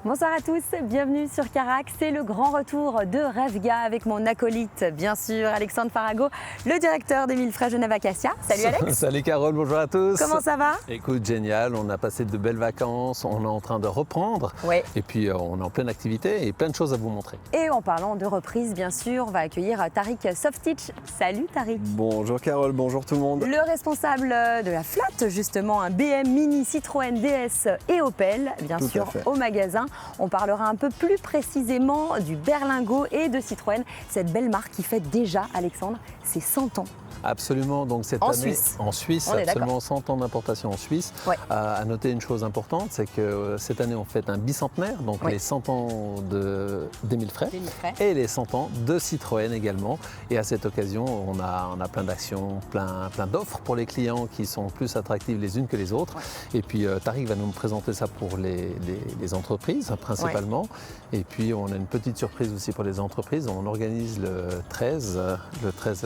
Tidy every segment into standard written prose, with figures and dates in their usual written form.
Bonsoir à tous, bienvenue sur Carac. C'est le grand retour de Revga avec mon acolyte, bien sûr, Alexandre Farago, le directeur des 1000 frais Genève Acacia. Salut Alex. Salut Carole, bonjour à tous. Comment ça va? Écoute, génial, on a passé de belles vacances, on est en train de reprendre. Ouais. Et puis on est en pleine activité et plein de choses à vous montrer. Et en parlant de reprise, bien sûr, on va accueillir Tariq Softitch. Salut Tariq. Bonjour Carole, bonjour tout le monde. Le responsable de la flotte, justement, un BM, Mini, Citroën, DS et Opel, bien Tout sûr, à fait. au magasin. On parlera un peu plus précisément du Berlingo et de Citroën, cette belle marque qui fête déjà, Alexandre, ses 100 ans. Absolument, donc cette En année Suisse. en Suisse, On est absolument 100 ans d'importation en Suisse. Ouais. À noter une chose importante, c'est que cette année on fête un bicentenaire, donc Ouais. les 100 ans des 1000 frais. Des 1000 frais. Et les 100 ans de Citroën également. Et à cette occasion, on a plein d'actions, plein d'offres pour les clients qui sont plus attractives les unes que les autres. Ouais. Et puis Tariq va nous présenter ça pour les entreprises principalement. Et puis on a une petite surprise aussi pour les entreprises. On organise le 13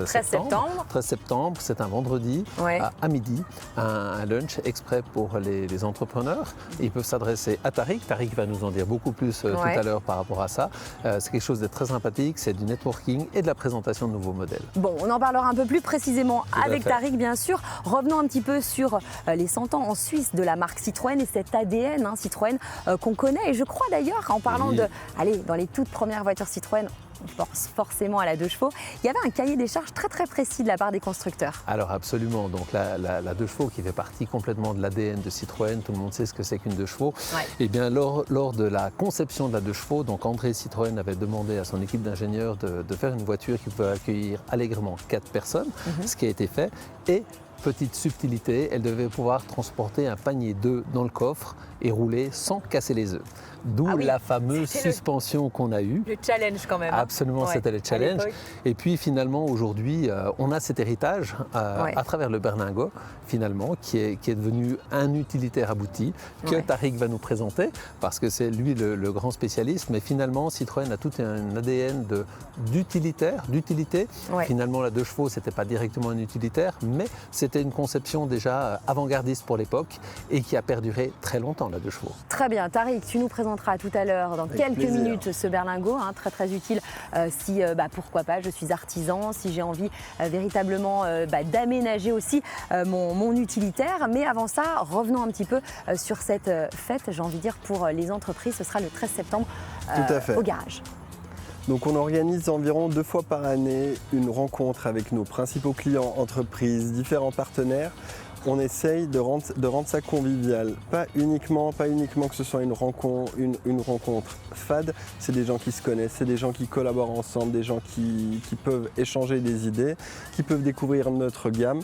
septembre. 13 septembre, c'est un vendredi Ouais. à midi, un lunch exprès pour les entrepreneurs. Ils peuvent s'adresser à Tariq. Tariq va nous en dire beaucoup plus tout Ouais. à l'heure par rapport à ça. C'est quelque chose de très sympathique, c'est du networking et de la présentation de nouveaux modèles. Bon, on en parlera un peu plus précisément à avec fait. Tariq, bien sûr. Revenons un petit peu sur les 100 ans en Suisse de la marque Citroën et cet ADN Citroën qu'on connaît. Et je crois d'ailleurs, en parlant Oui. dans les toutes premières voitures Citroën, on pense forcément à la 2 chevaux, il y avait un cahier des charges très très précis de la part des constructeurs. Alors absolument, donc la 2 chevaux qui fait partie complètement de l'ADN de Citroën, tout le monde sait ce que c'est qu'une 2 chevaux. Ouais. Et bien lors de la conception de la 2 chevaux, donc André Citroën avait demandé à son équipe d'ingénieurs de faire une voiture qui peut accueillir allègrement 4 personnes, ce qui a été fait. Et petite subtilité, elle devait pouvoir transporter un panier d'œufs dans le coffre et rouler sans casser les œufs. D'où Ah oui, la fameuse c'était le- suspension qu'on a eue. Le challenge quand même. Absolument, Ouais, c'était le à challenge. l'époque. Et puis finalement, aujourd'hui, on a cet héritage Ouais. à travers le Berlingo, finalement, qui est devenu un utilitaire abouti, que Ouais. Tariq va nous présenter, parce que c'est lui le grand spécialiste. Mais finalement, Citroën a tout un ADN d'utilité. Ouais. Finalement, la 2 chevaux, ce n'était pas directement un utilitaire, mais c'était une conception déjà avant-gardiste pour l'époque et qui a perduré très longtemps, la 2 chevaux. Très bien, Tariq, tu nous présenteras tout à l'heure, dans Avec quelques plaisir. minutes, ce berlingot, très très utile si, pourquoi pas, je suis artisan, si j'ai envie véritablement d'aménager aussi mon utilitaire. Mais avant ça, revenons un petit peu sur cette fête, j'ai envie de dire, pour les entreprises. Ce sera le 13 septembre Tout à fait. au garage. Donc on organise environ 2 fois par année une rencontre avec nos principaux clients, entreprises, différents partenaires. On essaye de rendre ça convivial. Pas uniquement que ce soit une rencontre fade, c'est des gens qui se connaissent, c'est des gens qui collaborent ensemble, des gens qui peuvent échanger des idées, qui peuvent découvrir notre gamme.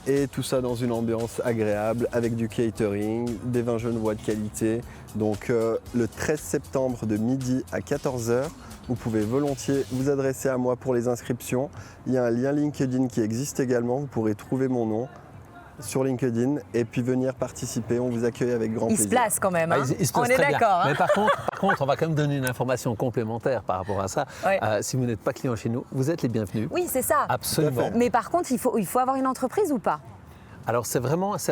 Et tout ça dans une ambiance agréable avec du catering, des vins genevois de qualité. Donc le 13 septembre de midi à 14h, vous pouvez volontiers vous adresser à moi pour les inscriptions. Il y a un lien LinkedIn qui existe également, vous pourrez trouver mon nom sur LinkedIn et puis venir participer. On vous accueille avec grand Il plaisir. se place quand même, Ah, hein. il se On place est très bien. d'accord. Mais par contre, on va quand même donner une information complémentaire par rapport à ça. Ouais. Si vous n'êtes pas client chez nous, vous êtes les bienvenus. Oui, c'est ça. Absolument. Tout à fait. Mais par contre, il faut avoir une entreprise ou pas? Alors c'est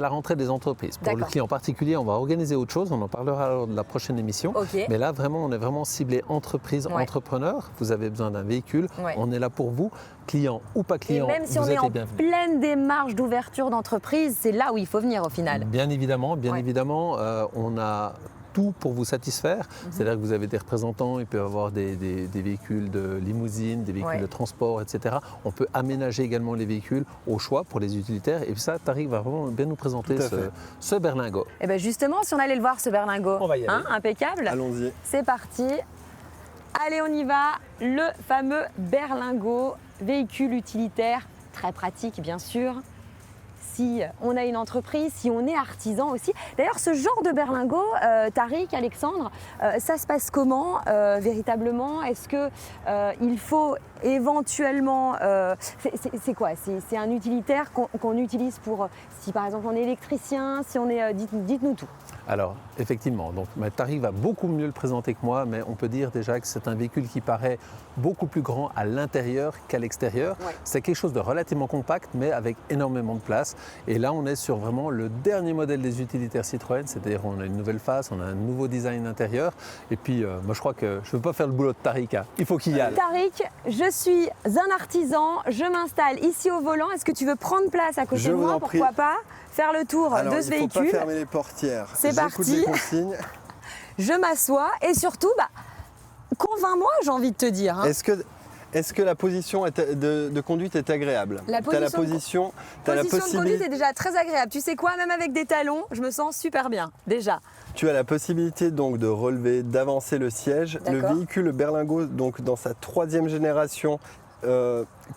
la rentrée des entreprises. Pour le D'accord. client particulier, on va organiser autre chose, on en parlera lors de la prochaine émission. Ok. Mais là vraiment, on est vraiment ciblé entreprise, Ouais. entrepreneur. Vous avez besoin d'un véhicule, Ouais. on est là pour vous. Client ou pas Et client, même si vous on est êtes les en bienvenus. pleine démarche d'ouverture d'entreprise, c'est là où il faut venir au final. Bien évidemment, Ouais. on a tout pour vous satisfaire. Mhm. C'est-à-dire que vous avez des représentants, il peut y avoir des véhicules de limousine, des véhicules Ouais. de transport, etc. On peut aménager également les véhicules au choix pour les utilitaires. Et ça, Tariq va vraiment bien nous présenter Tout à fait. ce berlingot. Et bien justement, si on allait le voir ce berlingot, On va y aller. impeccable. Allons-y. C'est parti. Allez, on y va. Le fameux berlingot, véhicule utilitaire, très pratique bien sûr. Si on a une entreprise, si on est artisan aussi. D'ailleurs, ce genre de berlingot, Tariq, Alexandre, ça se passe comment véritablement? Est-ce qu'il faut éventuellement, c'est quoi? C'est un utilitaire qu'on utilise pour, si par exemple on est électricien, si on est, dites-nous tout. Alors, effectivement, donc, Tariq va beaucoup mieux le présenter que moi, mais on peut dire déjà que c'est un véhicule qui paraît beaucoup plus grand à l'intérieur qu'à l'extérieur. Ouais. C'est quelque chose de relativement compact, mais avec énormément de place. Et là, on est sur vraiment le dernier modèle des utilitaires Citroën, c'est-à-dire on a une nouvelle face, on a un nouveau design intérieur. Et puis, moi, je crois que je ne veux pas faire le boulot de Tariq, hein. Il faut qu'il y aille. Tariq, je suis un artisan, je m'installe ici au volant. Est-ce que tu veux prendre place à côté Je de vous moi? en prie. Pourquoi pas faire le tour Alors, de ce il ne faut véhicule? pas fermer les portières. C'est J'écoute parti. les consignes. Je m'assois et surtout, convainc-moi, j'ai envie de te dire. Hein. Est-ce que la position de conduite est agréable? La T'as la position t'as la de conduite possibilité. est déjà très agréable. Tu sais quoi, même avec des talons, je me sens super bien, déjà. Tu as la possibilité donc de relever, d'avancer le siège. Le D'accord. véhicule, le berlingot, donc dans sa 3e génération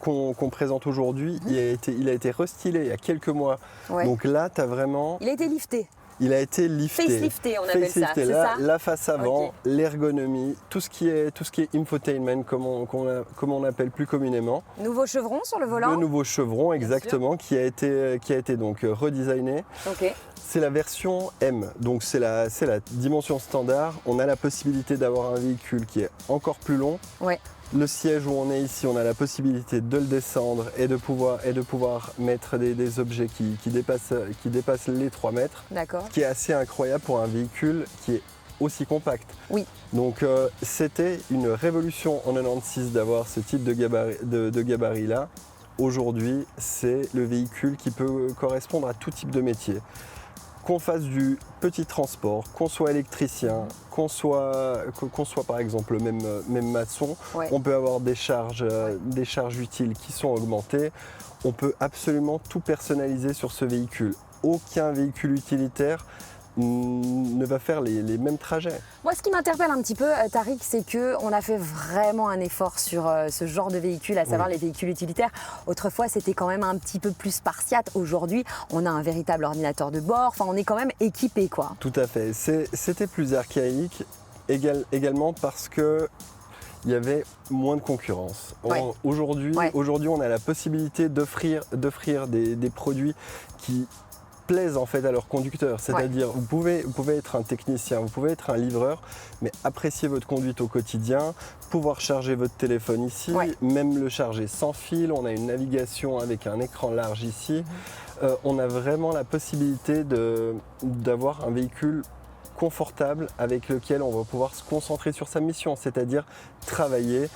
qu'on présente aujourd'hui, il a été restylé il y a quelques mois. Ouais. Donc là, tu as vraiment... Il a été lifté. Il a été lifté. Facelifté, on appelle ça, c'est Là, ça? la face avant, Ok. l'ergonomie, tout ce qui est infotainment, comme on appelle plus communément. Nouveau chevron sur le volant. Le nouveau chevron, exactement, qui a été donc redesigné. Ok. C'est la version M, donc c'est la dimension standard. On a la possibilité d'avoir un véhicule qui est encore plus long. Ouais. Le siège où on est ici, on a la possibilité de le descendre et de pouvoir mettre des objets qui dépassent les 3 mètres. D'accord. Ce qui est assez incroyable pour un véhicule qui est aussi compact. Oui. Donc c'était une révolution en 96 d'avoir ce type de gabarit-là. Aujourd'hui, c'est le véhicule qui peut correspondre à tout type de métier. Qu'on fasse du petit transport, qu'on soit électricien, qu'on soit par exemple même maçon, Ouais. on peut avoir des charges utiles qui sont augmentées. On peut absolument tout personnaliser sur ce véhicule. Aucun véhicule utilitaire ne va faire les mêmes trajets. Moi, ce qui m'interpelle un petit peu, Tariq, c'est qu'on a fait vraiment un effort sur ce genre de véhicule, à savoir les véhicules utilitaires. Autrefois, c'était quand même un petit peu plus spartiate. Aujourd'hui, on a un véritable ordinateur de bord. Enfin, on est quand même équipé, quoi. Tout à fait. C'était plus archaïque également parce que il y avait moins de concurrence. Ouais. Aujourd'hui, on a la possibilité d'offrir des produits qui plaisent en fait à leurs conducteurs. C'est-à-dire, vous pouvez être un technicien, vous pouvez être un livreur, mais apprécier votre conduite au quotidien, pouvoir charger votre téléphone ici, même le charger sans fil. On a une navigation avec un écran large ici. On a vraiment la possibilité d'avoir un véhicule confortable avec lequel on va pouvoir se concentrer sur sa mission, c'est-à-dire travailler,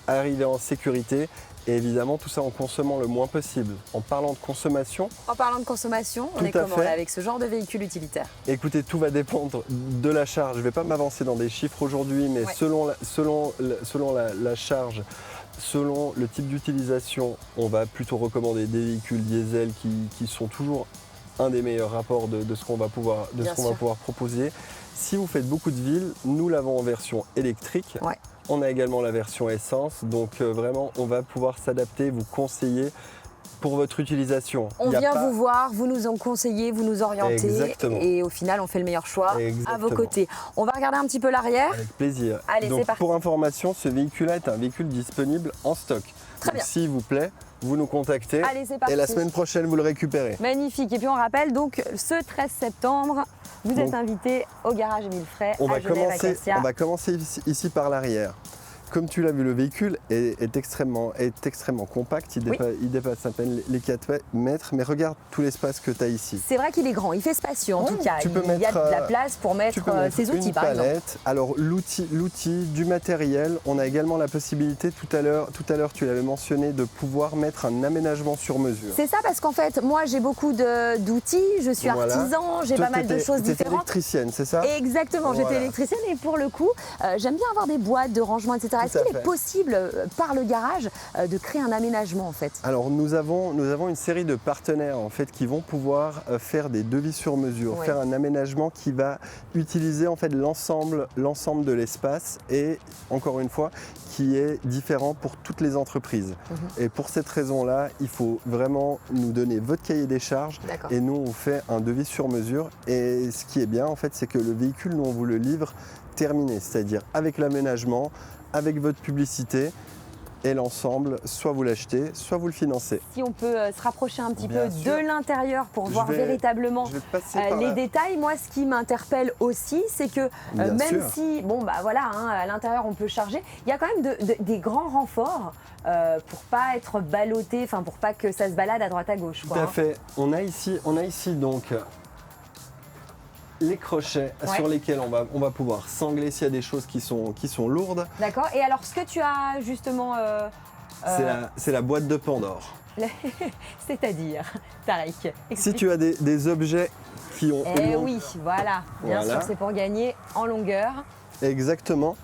arriver en sécurité. Et évidemment, tout ça en consommant le moins possible. En parlant de consommation... En parlant de consommation, on est comment là, avec ce genre de véhicule utilitaire? Écoutez, tout va dépendre de la charge. Je ne vais pas m'avancer dans des chiffres aujourd'hui, mais selon la charge, selon le type d'utilisation, on va plutôt recommander des véhicules diesel qui sont toujours un des meilleurs rapports de ce qu'on va pouvoir proposer. Si vous faites beaucoup de villes, nous l'avons en version électrique. Ouais. On a également la version essence, donc vraiment on va pouvoir s'adapter, vous conseiller pour votre utilisation. On vient vous voir, vous nous en conseillez, vous nous orientez. Exactement. Et au final on fait le meilleur choix Exactement. à vos côtés. On va regarder un petit peu l'arrière. Avec plaisir. Allez, donc, c'est parti. pour information, ce véhicule-là est un véhicule disponible en stock. Très donc, bien. s'il vous plaît, vous nous contactez. Allez, c'est parti. Et la semaine prochaine, vous le récupérez. Magnifique. Et puis on rappelle donc ce 13 septembre, vous êtes invité au garage Émile Frey à Genève, à Cassia. On va commencer ici par l'arrière. Comme tu l'as vu, le véhicule est extrêmement compact, il dépasse à peine les 4 mètres, mais regarde tout l'espace que tu as ici. C'est vrai qu'il est grand, il fait spacieux en tout cas. Il y a de la place pour mettre ses outils une par exemple. palette. Alors l'outil, du matériel, on a également la possibilité, tout à l'heure tu l'avais mentionné, de pouvoir mettre un aménagement sur mesure. C'est ça, parce qu'en fait, moi j'ai beaucoup d'outils, je suis artisan, j'ai pas mal de choses différentes. Tu es électricienne, c'est ça? Exactement, j'étais électricienne et pour le coup, j'aime bien avoir des boîtes de rangement, etc. Est-ce qu'il est possible, par le garage, de créer un aménagement en fait? Alors nous avons une série de partenaires en fait qui vont pouvoir faire des devis sur mesure, faire un aménagement qui va utiliser en fait l'ensemble de l'espace et encore une fois qui est différent pour toutes les entreprises. Et pour cette raison-là, il faut vraiment nous donner votre cahier des charges et nous on vous fait un devis sur mesure. Et ce qui est bien en fait, c'est que le véhicule, nous on vous le livre terminé, c'est-à-dire avec l'aménagement, avec votre publicité, et l'ensemble, soit vous l'achetez, soit vous le financez. Si on peut se rapprocher un petit Bien peu sûr. de l'intérieur pour voir vais- véritablement Je vais passer par les là. détails, moi ce qui m'interpelle aussi, c'est que Bien même sûr. si, bon bah voilà, hein, à l'intérieur on peut charger, il y a quand même des grands renforts pour pas être ballotté, enfin pour pas que ça se balade à droite à gauche. Tout Quoi, à hein. fait. On a ici donc les crochets Ouais. sur lesquels on va pouvoir sangler s'il y a des choses qui sont lourdes. D'accord. Et alors ce que tu as justement, C'est la boîte de Pandore. c'est-à-dire, Tariq, Si explique. tu as des objets qui ont une Eh longue- oui, voilà, bien Voilà. sûr, c'est pour gagner en longueur. Exactement.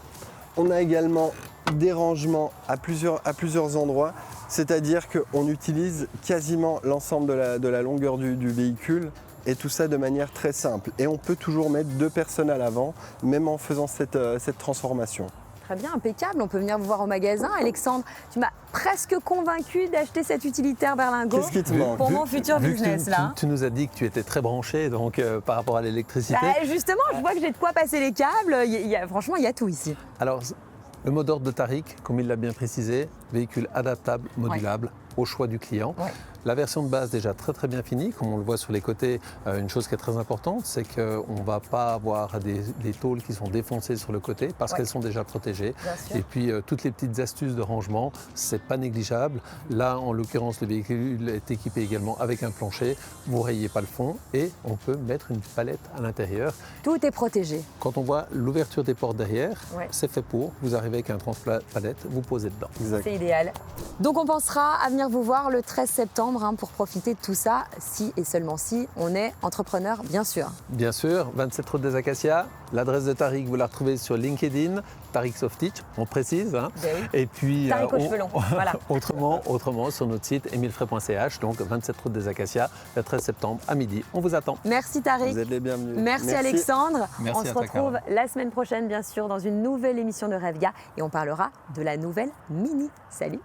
On a également des rangements à plusieurs endroits, c'est-à-dire qu'on utilise quasiment l'ensemble de la longueur du véhicule et tout ça de manière très simple. Et on peut toujours mettre 2 personnes à l'avant, même en faisant cette transformation. Très bien, impeccable. On peut venir vous voir au magasin. Alexandre, tu m'as presque convaincu d'acheter cet utilitaire berlingot Qu'est-ce qui te manque pour mon futur Vu que business là. tu nous as dit que tu étais très branché donc, par rapport à l'électricité. Bah, justement, je vois que j'ai de quoi passer les câbles. Franchement, il y a tout ici. Alors, le mot d'ordre de Tariq, comme il l'a bien précisé, véhicule adaptable, modulable, au choix du client. Ouais. La version de base déjà très bien finie, comme on le voit sur les côtés, une chose qui est très importante, c'est qu'on ne va pas avoir des tôles qui sont défoncées sur le côté parce Ouais. qu'elles sont déjà protégées. Bien sûr. Et puis toutes les petites astuces de rangement, c'est pas négligeable. Là, en l'occurrence, le véhicule est équipé également avec un plancher. Vous rayez pas le fond et on peut mettre une palette à l'intérieur. Tout est protégé. Quand on voit l'ouverture des portes derrière, Ouais. c'est fait pour. Vous arrivez avec un transpalette, vous posez dedans. Exact. C'est idéal. Donc on pensera à venir vous voir le 13 septembre pour profiter de tout ça, si et seulement si on est entrepreneur, bien sûr. Bien sûr, 27 route des Acacias. L'adresse de Tariq, vous la retrouvez sur LinkedIn, Tariq Softitch, on précise. Hein. Ben oui. Et puis, Tariq aux cheveux longs, voilà. autrement, sur notre site emilefray.ch, donc 27 route des Acacias, le 13 septembre à midi. On vous attend. Merci Tariq. Vous êtes les bienvenus. Merci Alexandre. Merci on se à toi, retrouve Carole. la semaine prochaine, bien sûr, dans une nouvelle émission de Revia et on parlera de la nouvelle Mini. Salut.